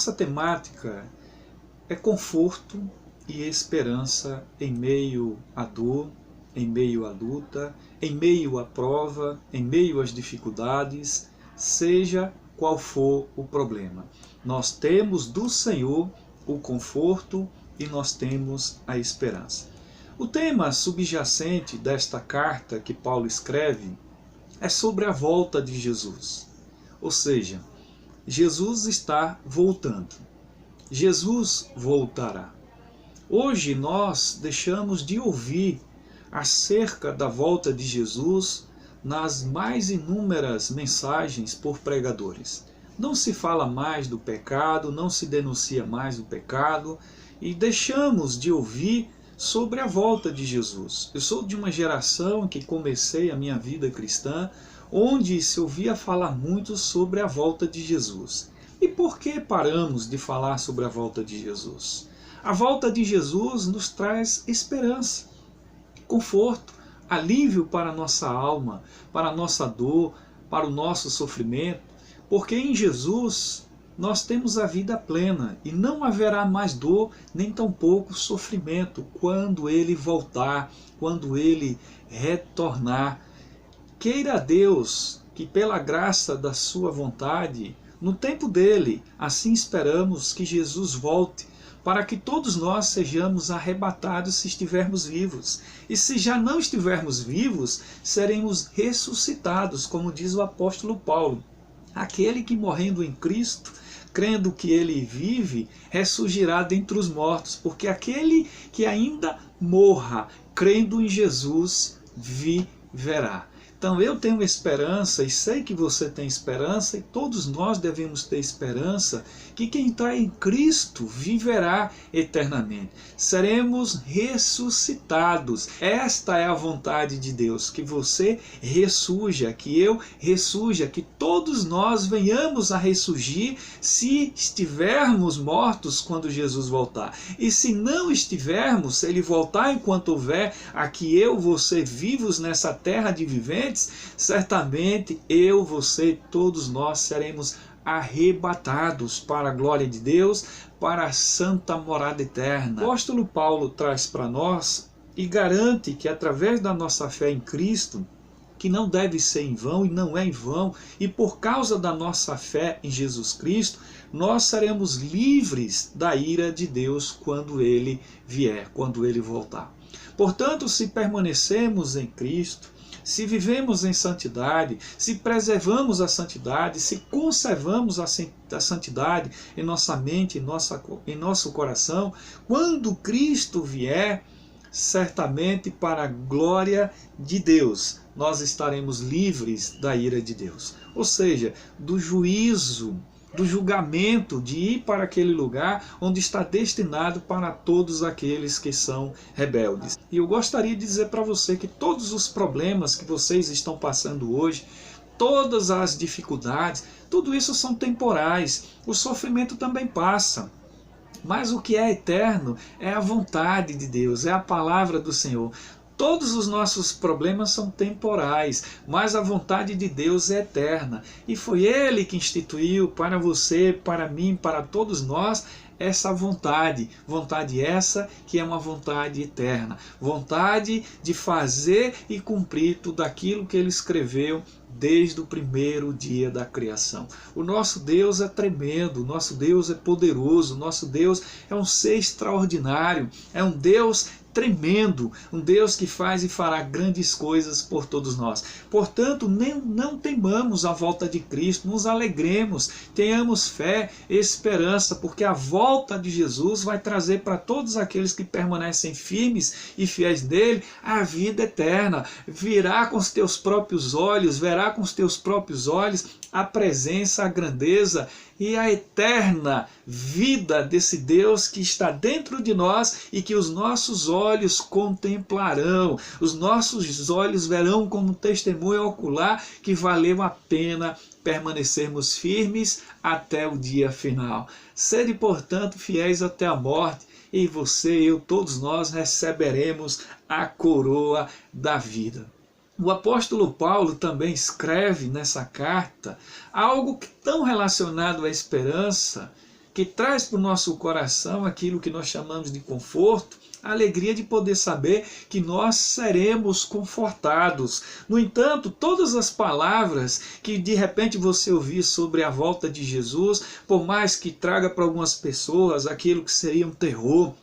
Nossa temática é conforto e esperança em meio à dor, em meio à luta, em meio à prova, em meio às dificuldades, seja qual for o problema. Nós temos do Senhor o conforto e nós temos a esperança. O tema subjacente desta carta que Paulo escreve é sobre a volta de Jesus. Ou seja, Jesus está voltando. Jesus voltará. Hoje nós deixamos de ouvir acerca da volta de Jesus nas mais inúmeras mensagens por pregadores. Não se fala mais do pecado, não se denuncia mais o pecado e deixamos de ouvir sobre a volta de Jesus. Eu sou de uma geração que comecei a minha vida cristã onde se ouvia falar muito sobre a volta de Jesus. E por que paramos de falar sobre a volta de Jesus? A volta de Jesus nos traz esperança, conforto, alívio para a nossa alma, para a nossa dor, para o nosso sofrimento, porque em Jesus nós temos a vida plena e não haverá mais dor, nem tampouco sofrimento quando Ele voltar, quando Ele retornar. Queira Deus que pela graça da sua vontade, no tempo dele, assim esperamos que Jesus volte, para que todos nós sejamos arrebatados se estivermos vivos. E se já não estivermos vivos, seremos ressuscitados, como diz o apóstolo Paulo. Aquele que morrendo em Cristo, crendo que ele vive, ressurgirá dentre os mortos, porque aquele que ainda morra, crendo em Jesus, viverá. Então eu tenho esperança e sei que você tem esperança e todos nós devemos ter esperança que quem está em Cristo viverá eternamente. Seremos ressuscitados. Esta é a vontade de Deus, que você ressurja, que eu ressurja, que todos nós venhamos a ressurgir se estivermos mortos quando Jesus voltar. E se não estivermos, se Ele voltar enquanto houver aqui eu, você vivos nessa terra de viventes, certamente eu, você, todos nós seremos arrebatados para a glória de Deus, para a santa morada eterna. O apóstolo Paulo traz para nós e garante que através da nossa fé em Cristo, que não deve ser em vão e não é em vão, e por causa da nossa fé em Jesus Cristo, nós seremos livres da ira de Deus quando Ele vier, quando Ele voltar. Portanto, se permanecemos em Cristo, se vivemos em santidade, se preservamos a santidade, se conservamos a santidade em nossa mente, em nosso coração, quando Cristo vier, certamente para a glória de Deus, nós estaremos livres da ira de Deus. Ou seja, do juízo, do julgamento, de ir para aquele lugar onde está destinado para todos aqueles que são rebeldes. E eu gostaria de dizer para você que todos os problemas que vocês estão passando hoje, todas as dificuldades, tudo isso são temporais. O sofrimento também passa. Mas o que é eterno é a vontade de Deus, é a palavra do Senhor. Todos os nossos problemas são temporais, mas a vontade de Deus é eterna. E foi Ele que instituiu para você, para mim, para todos nós, essa vontade. Vontade essa que é uma vontade eterna. Vontade de fazer e cumprir tudo aquilo que Ele escreveu desde o primeiro dia da criação. O nosso Deus é tremendo, o nosso Deus é poderoso, o nosso Deus é um ser extraordinário, é um Deus tremendo, um Deus que faz e fará grandes coisas por todos nós. Portanto, não temamos a volta de Cristo, nos alegremos, tenhamos fé e esperança, porque a volta de Jesus vai trazer para todos aqueles que permanecem firmes e fiéis nele a vida eterna. Virá com os teus próprios olhos, verá com os teus próprios olhos a presença, a grandeza e a eterna vida desse Deus que está dentro de nós e que os nossos olhos contemplarão, os nossos olhos verão como testemunho ocular que valeu a pena permanecermos firmes até o dia final. Sede, portanto, fiéis até a morte, e você, eu, todos nós receberemos a coroa da vida. O apóstolo Paulo também escreve nessa carta algo tão relacionado à esperança que traz para o nosso coração aquilo que nós chamamos de conforto, a alegria de poder saber que nós seremos confortados. No entanto, todas as palavras que de repente você ouvir sobre a volta de Jesus, por mais que traga para algumas pessoas aquilo que seria um terror,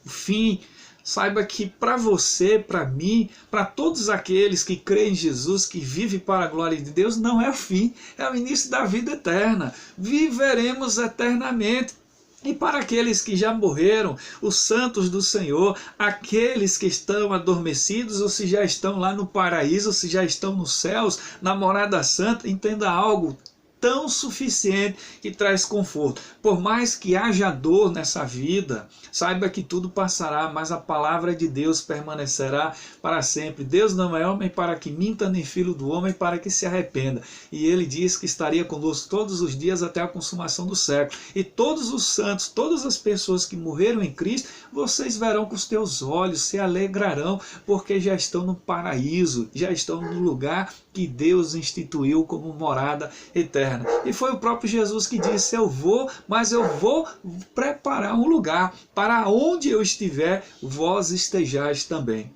o fim, saiba que para você, para mim, para todos aqueles que creem em Jesus, que vivem para a glória de Deus, não é o fim, é o início da vida eterna. Viveremos eternamente. E para aqueles que já morreram, os santos do Senhor, aqueles que estão adormecidos, ou se já estão lá no paraíso, ou se já estão nos céus, na morada santa, entenda algo tão suficiente que traz conforto. Por mais que haja dor nessa vida, saiba que tudo passará, mas a palavra de Deus permanecerá para sempre. Deus não é homem para que minta, nem filho do homem para que se arrependa. E ele diz que estaria conosco todos os dias até a consumação do século. E todos os santos, todas as pessoas que morreram em Cristo, vocês verão com os teus olhos, se alegrarão, porque já estão no paraíso, já estão no lugar que Deus instituiu como morada eterna. E foi o próprio Jesus que disse: eu vou, mas eu vou preparar um lugar para onde eu estiver, vós estejais também.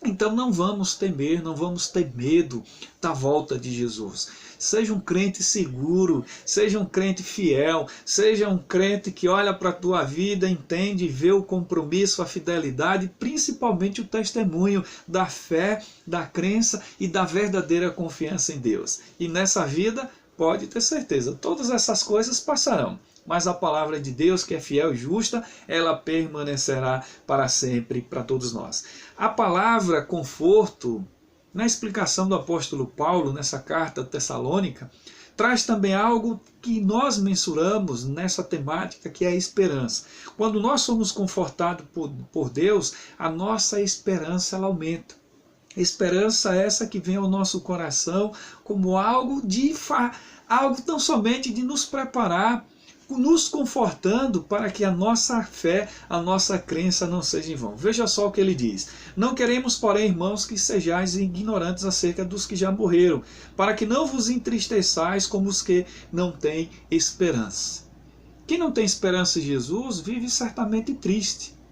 Então não vamos temer, não vamos ter medo da volta de Jesus. Seja um crente seguro, seja um crente fiel, seja um crente que olha para a tua vida, entende e vê o compromisso, a fidelidade, principalmente o testemunho da fé, da crença e da verdadeira confiança em Deus. E nessa vida, pode ter certeza, todas essas coisas passarão. Mas a palavra de Deus, que é fiel e justa, ela permanecerá para sempre, para todos nós. A palavra conforto, na explicação do apóstolo Paulo, nessa carta tessalônica, traz também algo que nós mensuramos nessa temática, que é a esperança. Quando nós somos confortados por Deus, a nossa esperança ela aumenta. Esperança essa que vem ao nosso coração como algo tão somente de nos preparar, nos confortando para que a nossa fé, a nossa crença não seja em vão. Veja só o que ele diz: não queremos, porém, irmãos, que sejais ignorantes acerca dos que já morreram, para que não vos entristeçais como os que não têm esperança. Quem não tem esperança em Jesus vive certamente triste.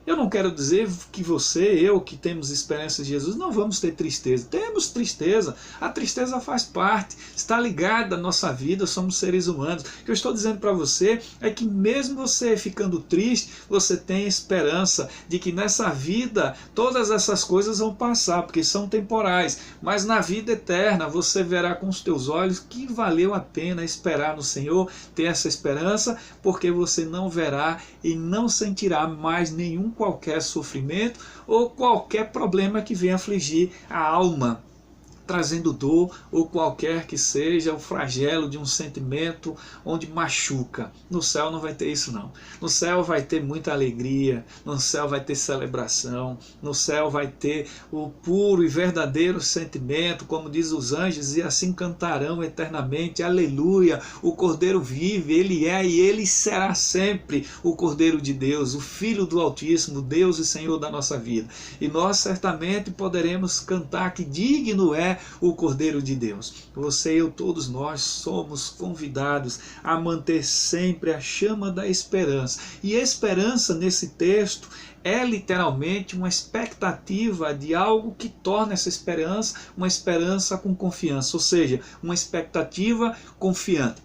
Eu não quero dizer que você, eu que temos esperança em Jesus, não vamos ter tristeza. Temos tristeza, a tristeza faz parte, está ligada à nossa vida, somos seres humanos. O que eu estou dizendo para você é que mesmo você ficando triste, você tem esperança de que nessa vida todas essas coisas vão passar, porque são temporais. Mas na vida eterna você verá com os teus olhos que valeu a pena esperar no Senhor, ter essa esperança, porque você não verá e não sentirá mais nenhum qualquer sofrimento ou qualquer problema que venha afligir a alma, trazendo dor ou qualquer que seja o flagelo de um sentimento onde machuca. No céu não vai ter isso não. No céu vai ter muita alegria, no céu vai ter celebração, no céu vai ter o puro e verdadeiro sentimento, como diz os anjos, e assim cantarão eternamente, aleluia, o Cordeiro vive, ele é e ele será sempre o Cordeiro de Deus, o Filho do Altíssimo, Deus e Senhor da nossa vida. E nós certamente poderemos cantar que digno é o Cordeiro de Deus. Você e eu, todos nós, somos convidados a manter sempre a chama da esperança. E esperança nesse texto é literalmente uma expectativa de algo que torna essa esperança uma esperança com confiança, ou seja, uma expectativa confiante.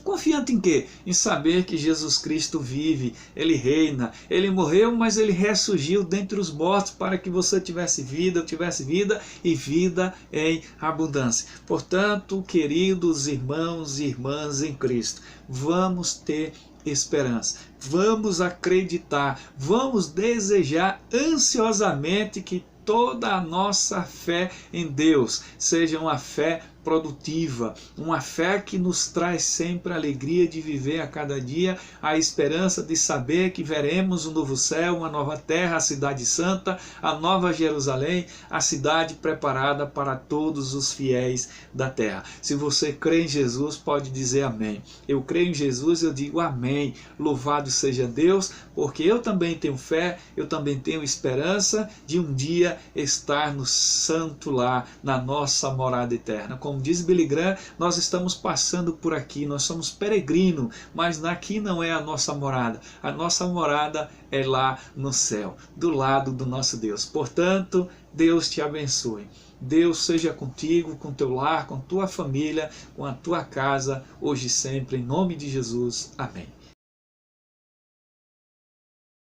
Confiante em quê? Em saber que Jesus Cristo vive, Ele reina, Ele morreu, mas Ele ressurgiu dentre os mortos para que você tivesse vida, eu tivesse vida e vida em abundância. Portanto, queridos irmãos e irmãs em Cristo, vamos ter esperança, vamos acreditar, vamos desejar ansiosamente que toda a nossa fé em Deus seja uma fé produtiva, uma fé que nos traz sempre a alegria de viver a cada dia, a esperança de saber que veremos um novo céu, uma nova terra, a cidade santa, a nova Jerusalém, a cidade preparada para todos os fiéis da terra. Se você crê em Jesus, pode dizer amém. Eu creio em Jesus, eu digo amém. Louvado seja Deus, porque eu também tenho fé, eu também tenho esperança de um dia estar no santo lar, na nossa morada eterna. Como Como diz Billy Graham, nós estamos passando por aqui, nós somos peregrinos, mas aqui não é a nossa morada. A nossa morada é lá no céu, do lado do nosso Deus. Portanto, Deus te abençoe. Deus seja contigo, com teu lar, com tua família, com a tua casa, hoje e sempre, em nome de Jesus. Amém.